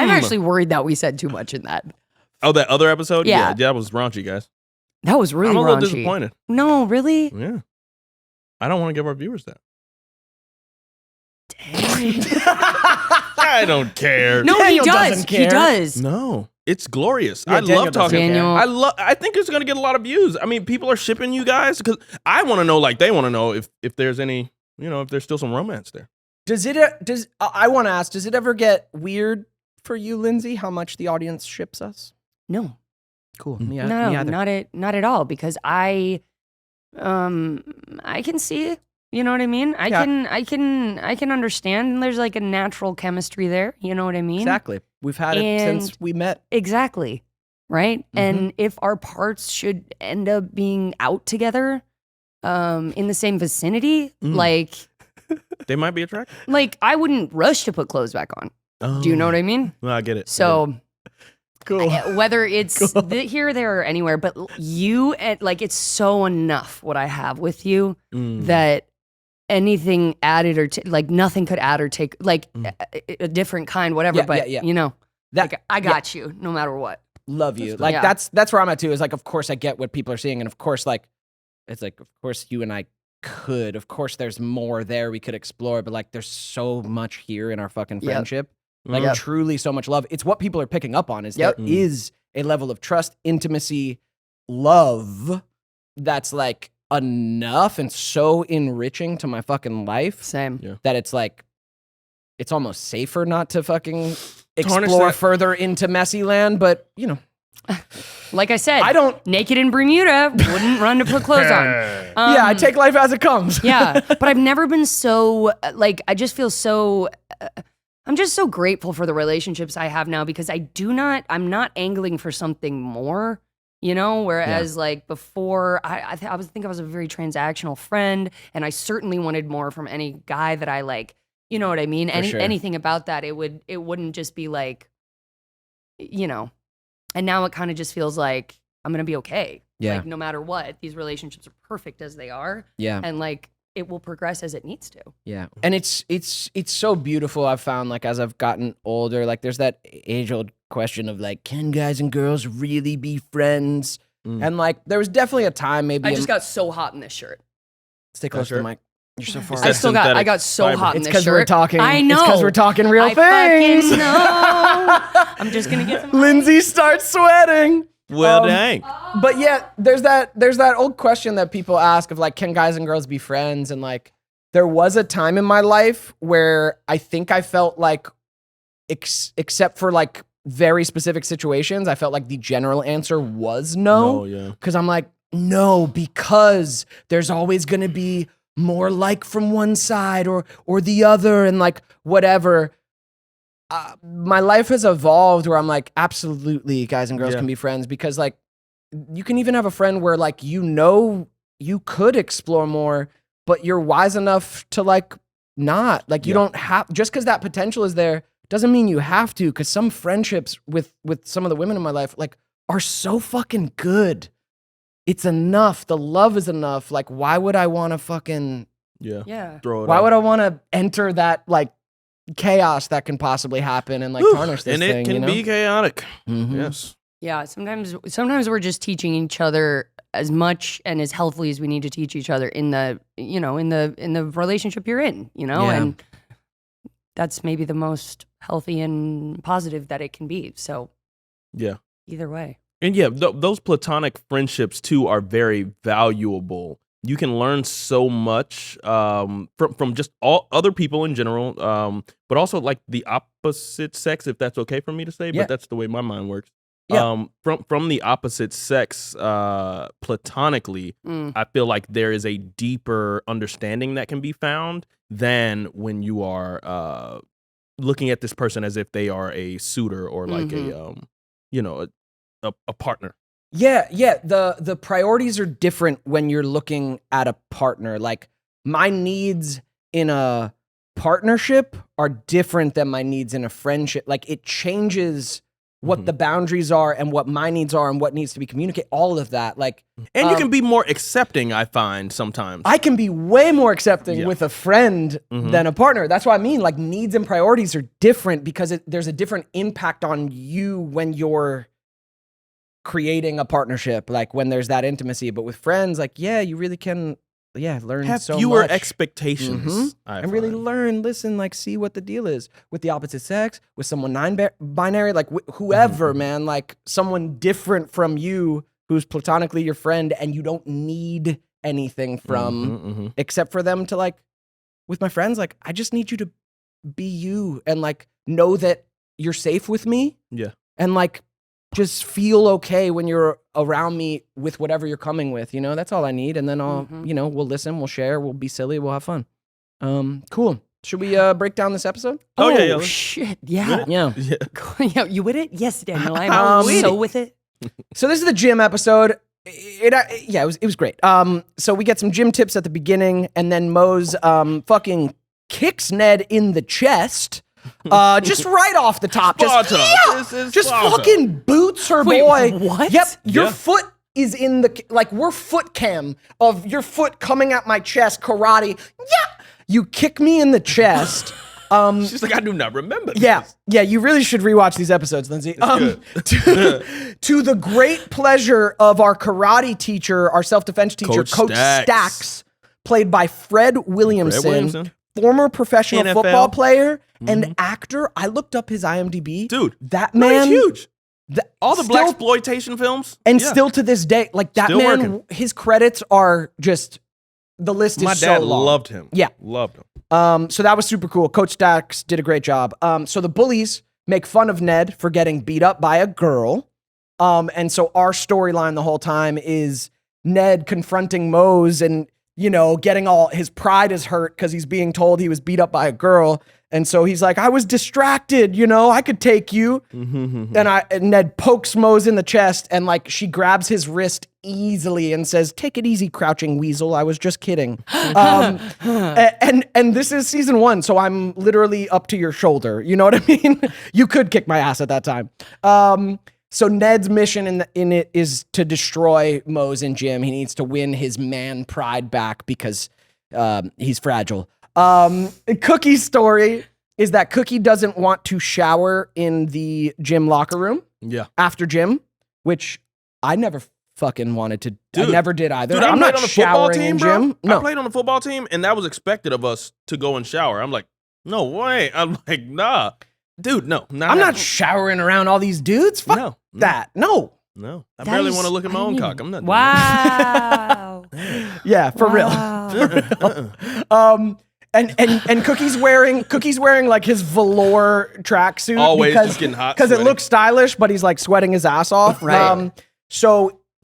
I'm actually worried that we said too much in that. Oh, that other episode? Yeah. That was raunchy, guys. That was really I'm a raunchy. little disappointed. No, really? Yeah. I don't want to give our viewers that. Dang. I don't care. No, Daniel he does. doesn't He care. does. No, it's glorious. Yeah, I Daniel love doesn't talking. care. I think it's gonna get a lot of views. I mean, people are shipping you guys because I want to know, like they want to know if there's any, if there's still some romance there. I want to ask, does it ever get weird for you, Lindsay, how much the audience ships us? No. Cool. Mm. Me No, either. not at all. Because I can see, you know what I mean? I can understand. There's like a natural chemistry there. You know what I mean? Exactly. We've had it since we met. Exactly. Right. Mm-hmm. And if our parts should end up being out together, in the same vicinity, like They might be attracted. like I wouldn't rush to put clothes back on. Do you know what I mean? Well, I get it. So Cool. whether it's here, there, or anywhere, but you, like, it's so enough what I have with you that anything added or like nothing could add or take, like a different kind, whatever. Yeah, but yeah. you know, That- like, I got you no matter what. Love you. That's Like yeah. that's where I'm at too. Is like, of course I get what people are seeing, and of course, like, it's like, of course you and I could. Of course, there's more there we could explore, but like, there's so much here in our fucking Yep. friendship. Like, Yep. truly so much love. It's what people are picking up on. Is Yep. there is a level of trust, intimacy, love that's like enough and so enriching to my fucking life Same. Yeah. that it's like, it's almost safer not to fucking Tarnish explore that. further into messy land. But you know, Like I said, I don't. naked in Bermuda, wouldn't run to put clothes on. Yeah, I take life as it comes. Yeah, but I've never been so, like, I just feel so, I'm just so grateful for the relationships I have now because I'm not angling for something more, you know, whereas like before, I think I was a very transactional friend and I certainly wanted more from any guy that I like, you know what I mean? sure. Anything about that, it wouldn't just be like, you know, and now it kind of just feels like I'm going to be okay. Yeah. Like no matter what, these relationships are perfect as they are. Yeah. And like, it will progress as it needs to. Yeah. And it's so beautiful. I've found, like, as I've gotten older, like, there's that age-old question of like, can guys and girls really be friends? And like, there was definitely a time maybe. I just got so hot in this shirt. Stay close to shirt? the mic. You're so far. Is I that still got synthetic so fiber? hot in It's this because shirt. we're talking. I know. It's because we're talking real I things. fucking know. I'm just gonna get some. Lindsay starts sweating. Well, dang. But yeah, there's that old question that people ask of like, can guys and girls be friends? And like, there was a time in my life where I think I felt like, except for like very specific situations, I felt like the general answer was no. Oh, yeah. Because I'm like, no, because there's always going to be more like from one side or the other and like whatever. My life has evolved where I'm like, absolutely, guys and girls Yeah. can be friends because like you can even have a friend where like, you know, you could explore more, but you're wise enough to like not. Like you don't have, just because that potential is there doesn't mean you have to, because some friendships with some of the women in my life like are so fucking good. It's enough. The love is enough. Like, why would I want to fucking, Yeah. Throw it why out. would I want to enter that like chaos that can possibly happen and like tarnish this and thing, it can you know? be chaotic. Mhm. Yes. Yeah. Sometimes we're just teaching each other as much and as healthily as we need to teach each other in the relationship you're in, you know, Yeah. and that's maybe the most healthy and positive that it can be. So Yeah. either way. And yeah, those platonic friendships too are very valuable. You can learn so much from just all other people in general, but also like the opposite sex, if that's okay for me to say. Yeah. But that's the way my mind works. Yeah. From the opposite sex, platonically, I feel like there is a deeper understanding that can be found than when you are looking at this person as if they are a suitor or like a partner. Yeah. The priorities are different when you're looking at a partner. Like my needs in a partnership are different than my needs in a friendship. Like it changes what the boundaries are and what my needs are and what needs to be communicated, all of that. Like, and you can be more accepting, I find, sometimes. I can be way more accepting with a friend than a partner. That's what I mean. Like, needs and priorities are different because there's a different impact on you when you're creating a partnership, like when there's that intimacy. But with friends, like, yeah, you really can learn have so fewer much. expectations. And really learn, listen, like, see what the deal is with the opposite sex, with someone non-binary, like whoever, man, like someone different from you who's platonically your friend, and you don't need anything from except for them to, like, with my friends, like, I just need you to be you and, like, know that you're safe with me. Yeah. And, like, just feel okay when you're around me with whatever you're coming with, you know? That's all I need. And then I'll, you know, we'll listen, we'll share, we'll be silly, we'll have fun. Cool. Should we break down this episode? Oh, yeah. Shit. Yeah. Yeah. Yeah. You with it? Yes, Daniel. I'm so with it. So this is the gym episode. It was great. So we get some gym tips at the beginning, and then Mose fucking kicks Ned in the chest. Just right off the top. Just fucking boots her boy. What? Yep. Your foot is in the, like, we're foot cam of your foot coming at my chest, karate. Yeah. You kick me in the chest. She's like, I do not remember this. Yeah, you really should rewatch these episodes, Lindsay. To the great pleasure of our karate teacher, our self-defense teacher, Coach Stacks, played by Fred Williamson. Former professional NFL football player and actor. I looked up his IMDb. Dude, that man, he's huge. All the still, blaxploitation films. And still to this day, like, that still man, working. His credits are just, the list is so long. My dad loved him. Yeah. Loved him. So that was super cool. Coach Stacks did a great job. So the bullies make fun of Ned for getting beat up by a girl. And so our storyline the whole time is Ned confronting Mose and, you know, getting all, his pride is hurt because he's being told he was beat up by a girl. And so he's like, I was distracted, you know, I could take you. And Ned pokes Mose in the chest, and, like, she grabs his wrist easily and says, take it easy, crouching weasel. I was just kidding. And this is season 1, so I'm literally up to your shoulder. You know what I mean? You could kick my ass at that time. So Ned's mission in it is to destroy Mose and Jim. He needs to win his man pride back because he's fragile. Cookie's story is that Cookie doesn't want to shower in the gym locker room. Yeah. After gym, which I never fucking wanted to. Dude, I never did either. Dude, I'm not on the football showering team, in bro. gym. No. I played on the football team, and that was expected of us to go and shower. I'm like, no way. I'm like, nah. Dude, no. I'm not showering around all these dudes. Fuck that. No. No. I barely want to look at my own cock. I'm not doing Wow. Yeah, for real. And Cookie's wearing like his velour tracksuit. Always just getting hot. Because it looks stylish, but he's like sweating his ass off. Right.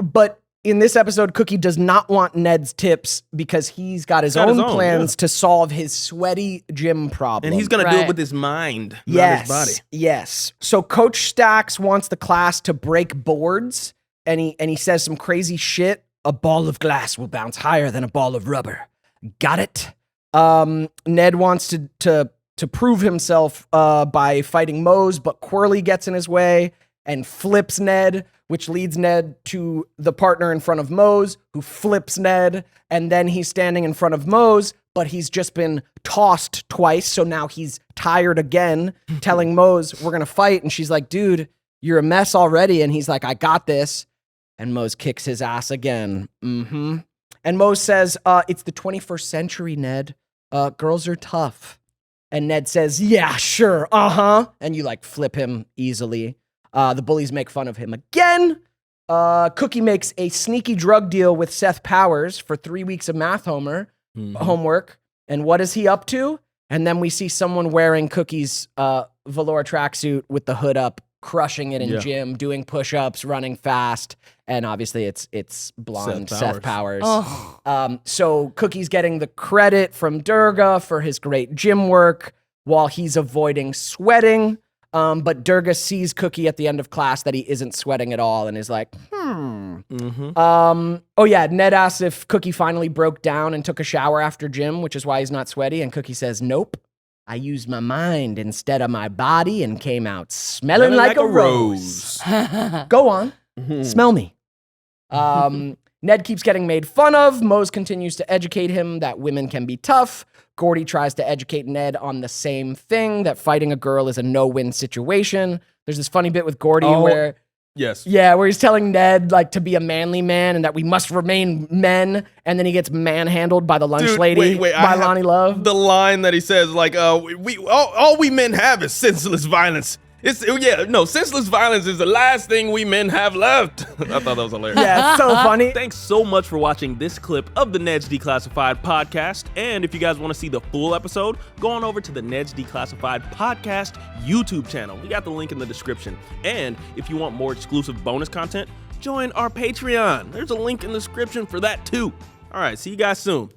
But in this episode, Cookie does not want Ned's tips because he's got his own plans to solve his sweaty gym problem. And he's going to do it with his mind, not his body. Yes. So Coach Stacks wants the class to break boards, and he says some crazy shit. A ball of glass will bounce higher than a ball of rubber. Got it? Ned wants to prove himself by fighting Mose, but Quirly gets in his way and flips Ned, which leads Ned to the partner in front of Mose, who flips Ned, and then he's standing in front of Mose, but he's just been tossed twice, so now he's tired again, telling Mose, we're gonna fight, and she's like, dude, you're a mess already, and he's like, I got this, and Mose kicks his ass again. And Mose says, it's the 21st century, Ned. Girls are tough. And Ned says, yeah, sure, and you, like, flip him easily. The bullies make fun of him again. Cookie makes a sneaky drug deal with Seth Powers for 3 weeks of math homework. And what is he up to? And then we see someone wearing Cookie's velour tracksuit with the hood up, crushing it in gym, doing push-ups, running fast. And obviously it's blonde Seth Powers. So Cookie's getting the credit from Durga for his great gym work while he's avoiding sweating. But Durga sees Cookie at the end of class that he isn't sweating at all and is like, Ned asks if Cookie finally broke down and took a shower after gym, which is why he's not sweaty. And Cookie says, nope, I used my mind instead of my body and came out smelling like a rose. Go on. Smell me. Ned keeps getting made fun of. Mose continues to educate him that women can be tough. Gordy tries to educate Ned on the same thing, that fighting a girl is a no-win situation. There's this funny bit with Gordy where... Yes. Yeah, where he's telling Ned like to be a manly man and that we must remain men, and then he gets manhandled by the lunch lady by Lonnie Love. The line that he says, like, all we men have is senseless violence. Senseless violence is the last thing we men have left. I thought that was hilarious. Yeah, it's so funny. Thanks so much for watching this clip of the Ned's Declassified podcast. And if you guys want to see the full episode, go on over to the Ned's Declassified podcast YouTube channel. We got the link in the description. And if you want more exclusive bonus content, join our Patreon. There's a link in the description for that too. All right, see you guys soon.